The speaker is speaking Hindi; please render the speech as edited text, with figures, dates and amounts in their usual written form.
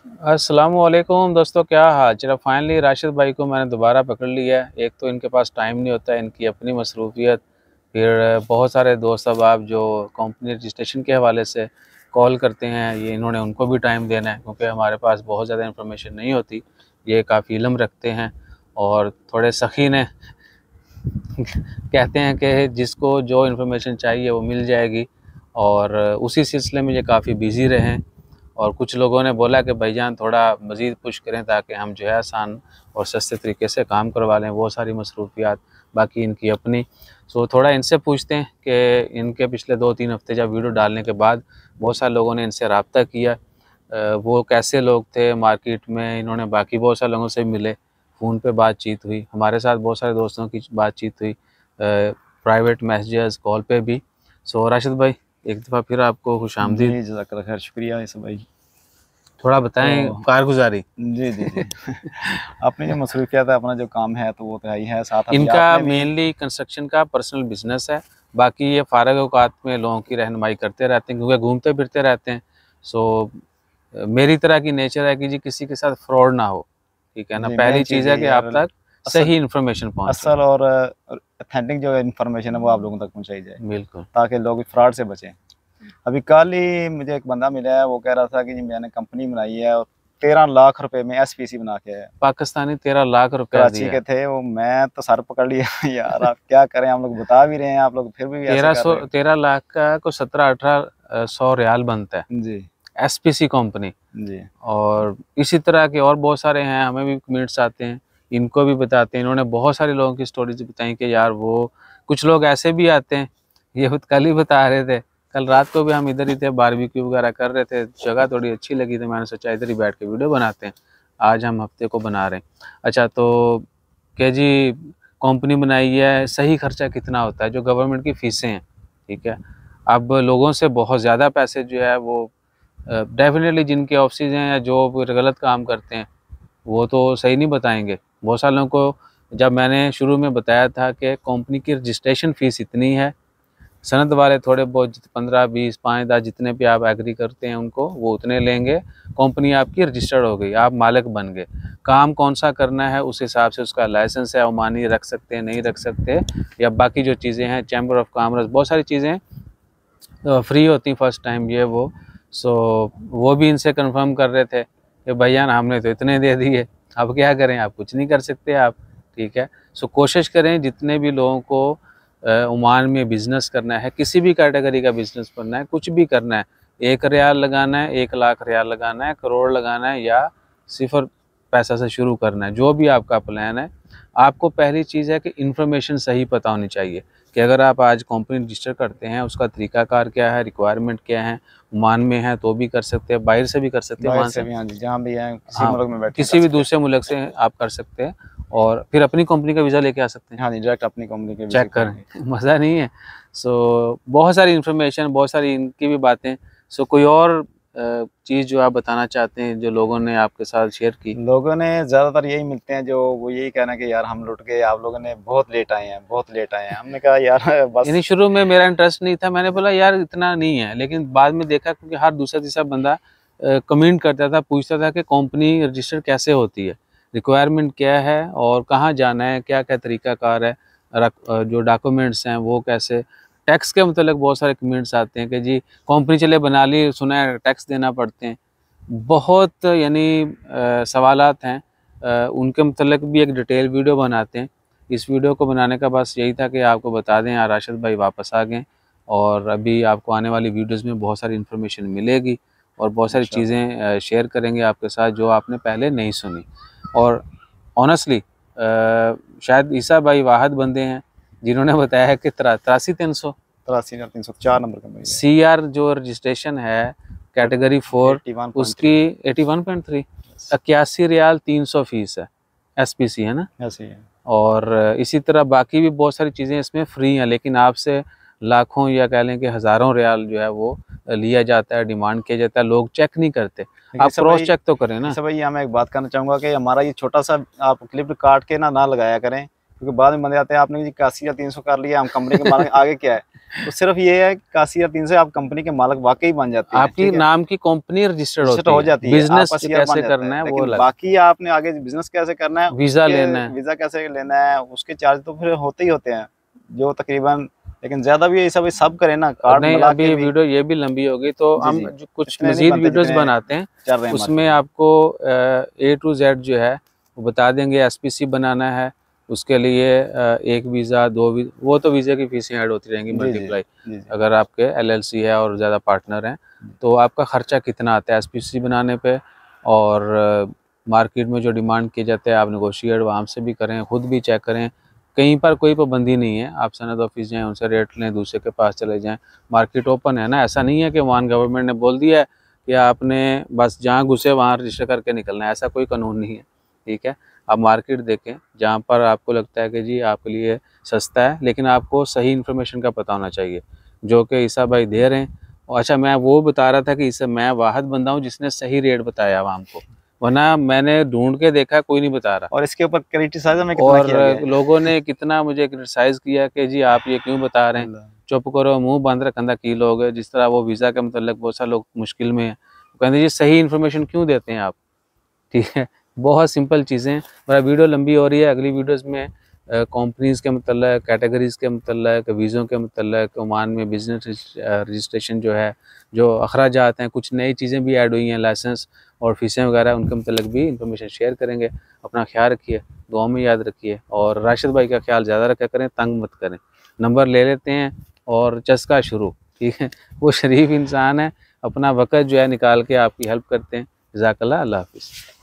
अस्सलामुअलैकुम दोस्तों, क्या हाल। चलो फाइनली राशिद भाई को मैंने दोबारा पकड़ लिया है। एक तो इनके पास टाइम नहीं होता है, इनकी अपनी मसरूफियत, फिर बहुत सारे दोस्त अब आप जो कंपनी रजिस्ट्रेशन के हवाले से कॉल करते हैं, ये इन्होंने उनको भी टाइम देना है क्योंकि हमारे पास बहुत ज़्यादा इन्फॉर्मेशन नहीं होती। ये काफ़ी इल्म रखते हैं और थोड़े सखीन हैं। कहते हैं कि जिसको जो इन्फॉर्मेशन चाहिए वो मिल जाएगी, और उसी सिलसिले में ये काफ़ी बिज़ी रहे। और कुछ लोगों ने बोला कि भाईजान थोड़ा मज़ीद पुश करें ताकि हम जो है आसान और सस्ते तरीके से काम करवा लें, वो सारी मसरूफियात बाकी इनकी अपनी। सो थोड़ा इनसे पूछते हैं कि इनके पिछले 2-3 हफ्ते जब वीडियो डालने के बाद बहुत सारे लोगों ने इनसे रब्ता किया, वो कैसे लोग थे मार्केट में। इन्होंने बाकी बहुत सारे लोगों से मिले, फ़ोन पे बातचीत हुई, हमारे साथ बहुत सारे दोस्तों की बातचीत हुई, प्राइवेट मैसेजेस कॉल पे भी। सो राशिद भाई, एक दफ़ा फिर आपको खुशामदीद। जी, जज़ाकल्लाह खैर, शुक्रिया यूसुफ़ भाई। थोड़ा बताएं तो कारगुजारी। जी, जी, जी। अपनी जो मसरूफ़ियत है, अपना जो काम है, तो वो तो है ही है। साथ अभी इनका आपने भी मेनली कंस्ट्रक्शन का पर्सनल बिजनेस है। बाकी ये फ़ारग औकात में लोगों की रहनुमाई करते रहते हैं क्योंकि घूमते फिरते रहते हैं। सो मेरी तरह की नेचर है कि जी किसी के साथ फ्रॉड ना हो, ठीक है ना। जी, पहली मेन चीज़ चीज़ है यही कि है आप यार। तक असल सही इन्फॉर्मेशन पहुंच रहे। असल और ऑथेंटिक जो इन्फॉर्मेशन है, वो आप लोगों तक पहुँचाई जाए, बिल्कुल। ताकि लोग फ्रॉड से बचें। अभी कल ही मुझे एक बंदा मिला है, वो कह रहा था कि जी मैंने कंपनी बनाई है और 13 लाख रुपए में एसपीसी बना के आया है। पाकिस्तानी 13 लाख रुपया कराची दिया के है। थे वो, मैं तो सर पकड़ लिया। यार आप क्या करें, हम लोग बता भी रहे हैं, आप लोग फिर भी ऐसे कर रहे हो। 13 लाख का को 17-18 सौ रियाल बनता है जी, एसपीसी कंपनी। जी। और इसी तरह के और बहुत सारे हैं, हमें भी कमेंट्स आते हैं, इनको भी बताते हैं। इन्होंने बहुत सारे लोगों की स्टोरीज बताई कि यार वो कुछ लोग ऐसे भी आते हैं। ये कल ही बता रहे थे, कल रात को भी हम इधर ही थे, बारबेक्यू वगैरह कर रहे थे, जगह थोड़ी अच्छी लगी तो मैंने सोचा इधर ही बैठ के वीडियो बनाते हैं। आज हम हफ्ते को बना रहे हैं। अच्छा, तो क्या जी कंपनी बनाई है, सही खर्चा कितना होता है, जो गवर्नमेंट की फ़ीसें हैं, ठीक है। अब लोगों से बहुत ज़्यादा पैसे जो है वो डेफिनेटली जिनके ऑफिस हैं या जो गलत काम करते हैं वो तो सही नहीं बताएंगे। बहुत सारे लोगों को जब मैंने शुरू में बताया था कि कंपनी की रजिस्ट्रेशन फ़ीस इतनी है, सनद वाले थोड़े बहुत 15-20 5-10 जितने भी आप एग्री करते हैं उनको वो उतने लेंगे, कंपनी आपकी रजिस्टर्ड हो गई, आप मालिक बन गए। काम कौन सा करना है उस हिसाब से उसका लाइसेंस है, ओमानी रख सकते हैं नहीं रख सकते, या बाकी जो चीज़ें हैं चैम्बर ऑफ कॉमर्स, बहुत सारी चीज़ें फ्री होती फर्स्ट टाइम ये वो। सो वो भी इनसे कंफर्म कर रहे थे कि भैया ना हमने तो इतने दे दिए, अब क्या करें, आप कुछ नहीं कर सकते आप, ठीक है। सो कोशिश करें जितने भी लोगों को ओमान में बिज़नेस करना है, किसी भी कैटेगरी का बिज़नेस करना है, कुछ भी करना है, 1 रियाल लगाना है, 1 लाख रियाल लगाना है, करोड़ लगाना है, या सिफर पैसा से शुरू करना है, जो भी आपका प्लान है, आपको पहली चीज़ है कि इन्फॉर्मेशन सही पता होनी चाहिए कि अगर आप आज कंपनी रजिस्टर करते हैं उसका तरीकाकार क्या है, रिक्वायरमेंट क्या है। ओमान में है तो भी कर सकते हैं, बाहर से भी कर सकते हैं बाहर ओमान से से। भी, हाँ जी, जहाँ भी हैं, किसी हाँ, मुल्क में बैठे हैं कर किसी भी सकते हैं। दूसरे मुल्क से आप कर सकते हैं और फिर अपनी कंपनी का वीज़ा लेके आ सकते हैं। हाँ जी, डायरेक्ट अपनी कंपनी के चेक विज़िट करें, करेंगे। मज़ा नहीं है। सो बहुत सारी इन्फॉर्मेशन, बहुत सारी इनकी भी बातें। सो कोई और चीज़ जो आप बताना चाहते हैं जो लोगों ने आपके साथ शेयर की। लोगों ने ज़्यादातर यही मिलते हैं जो वो यही कहना है कि यार हम लुट गए, आप लोगों ने बहुत लेट आए हैं, बहुत लेट आए हैं। हमने कहा यार यानी बस। शुरू में मेरा इंटरेस्ट नहीं था, मैंने बोला यार इतना नहीं है, लेकिन बाद में देखा क्योंकि हर दूसरा तीसरा बंदा कमेंट करता था, पूछता था कि कंपनी रजिस्टर कैसे होती है, रिक्वायरमेंट क्या है और कहाँ जाना है, क्या क्या तरीकाकार है, जो डॉक्यूमेंट्स हैं वो कैसे, टैक्स के मतलब बहुत सारे कमेंट्स आते हैं कि जी कंपनी चले बना ली, सुना है टैक्स देना पड़ते हैं। बहुत यानी सवालात हैं, उनके मतलब भी एक डिटेल वीडियो बनाते हैं। इस वीडियो को बनाने का बस यही था कि आपको बता दें यार राशिद भाई वापस आ गए, और अभी आपको आने वाली वीडियोस में बहुत सारी इन्फॉर्मेशन मिलेगी और बहुत सारी इंशाल्लाह। चीज़ें शेयर करेंगे आपके साथ जो आपने पहले नहीं सुनी। और ऑनेस्टली शायद ईसा भाई वाहिद बंदे हैं जिन्होंने बताया है कि 83-300 83,304 नंबर का मिल है। CR जो रजिस्ट्रेशन है कैटेगरी 4 उसकी 81.3। 81.3 81 रियाल 300 फीस है, SPC है ना। ऐसे ही है। और इसी तरह बाकी भी बहुत सारी चीज़ें इसमें फ्री हैं, लेकिन आपसे लाखों या कह लें कि हज़ारों रियाल जो है वो लिया जाता है, डिमांड किया जाता है, लोग चेक नहीं करते। देखिए आप सब क्रॉस भाई, चेक तो करें ना। ये सब भाई, यहाँ मैं एक बात कहना चाहूँगा कि हमारा ये छोटा सा आप क्लिप काट के ना लगाया करें, क्योंकि बाद में बंदे आते हैं आपने जी 81,300 कर लिया, हम कंपनी के मालिक, आगे क्या है। तो सिर्फ ये है 81,300 आप कंपनी के मालिक वाकई बन जाते हैं, आपकी नाम की कंपनी रजिस्टर्ड रजिस्टर हो हो जाती है, बिजनेस आपका CR बन कैसे जाता करना है वो लेकिन अलग, बाकी आपने आगे बिजनेस कैसे करना है, वीजा लेना है, वीजा कैसे लेना है, उसके चार्ज तो फिर होते ही होते हैं जो तकरीबन, लेकिन ज्यादा भी ऐसा भी सब करे ना, कार्ड नहीं मिला अभी के भी। वीडियो ये भी लंबी होगी तो जी हम जी, जो कुछ इतने नहीं मजीद बनते वीडियोस जितने बनाते हैं, चल रहे हैं उसमें मार्केट में। आपको A to Z जो है वो बता देंगे। SPC बनाना है उसके लिए एक वीज़ा, दो वीज़ा, वो तो वीज़ा की फीसें ऐड होती रहेंगी जी जी मल्टीप्लाई। जी जी अगर आपके LLC है और ज़्यादा पार्टनर हैं तो आपका ख़र्चा कितना आता है SPC बनाने पे, और मार्केट में जो डिमांड किए जाते हैं आप नेगोशिएट वहाँ से भी करें, खुद भी चेक करें। कहीं पर कोई पाबंदी नहीं है, आप सनद ऑफिस जाएँ, उनसे रेट लें, दूसरे के पास चले जाएँ, मार्केट ओपन है ना। ऐसा नहीं है कि वहाँ गवर्नमेंट ने बोल दिया है कि आपने बस जहाँ घुसे वहाँ रजिस्टर करके निकलना है, ऐसा कोई कानून नहीं है, ठीक है। आप मार्केट देखें जहाँ पर आपको लगता है कि जी आपके लिए सस्ता है, लेकिन आपको सही इन्फॉर्मेशन का पता होना चाहिए जो कि ईसा भाई दे रहे हैं। और अच्छा, मैं वो बता रहा था कि इससे मैं वाहिद बंदा हूँ जिसने सही रेट बताया आवाम को, वरना मैंने ढूंढ के देखा कोई नहीं बता रहा। और इसके ऊपर क्रिटिसाइज हमें कितना और किया गया है। लोगों ने कितना मुझे क्रिटिसाइज़ किया कि जी आप ये क्यों बता रहे हैं, चुप करो, मुंह बंद रखंदा की लोग। जिस तरह वो वीज़ा के मतलब बहुत सारे लोग मुश्किल में हैं, वो कहते जी सही इन्फॉर्मेशन क्यों देते हैं आप, ठीक है। बहुत सिंपल चीज़ें। मेरा वीडियो लंबी हो रही है, अगली वीडियोस में कंपनीज़ के मतलब, कैटेगरीज़ के मतलब, वीज़ों के मतलब, ओमान में बिज़नेस रजिस्ट्रेशन जो है, जो अखराजात हैं, कुछ नई चीज़ें भी ऐड हुई हैं, लाइसेंस और फ़ीसें वगैरह, उनके मतलब भी इंफॉर्मेशन शेयर करेंगे। अपना ख्याल रखिए, दुआ में याद रखिए, और राशिद भाई का ख्याल ज़्यादा रखा करें, तंग मत करें। नंबर ले लेते हैं और चस्का शुरू, ठीक है। वो शरीफ इंसान है, अपना वक़्त जो है निकाल के आपकी हेल्प करते हैं। जज़ाकल्लाह, अल्लाह हाफ़िज़।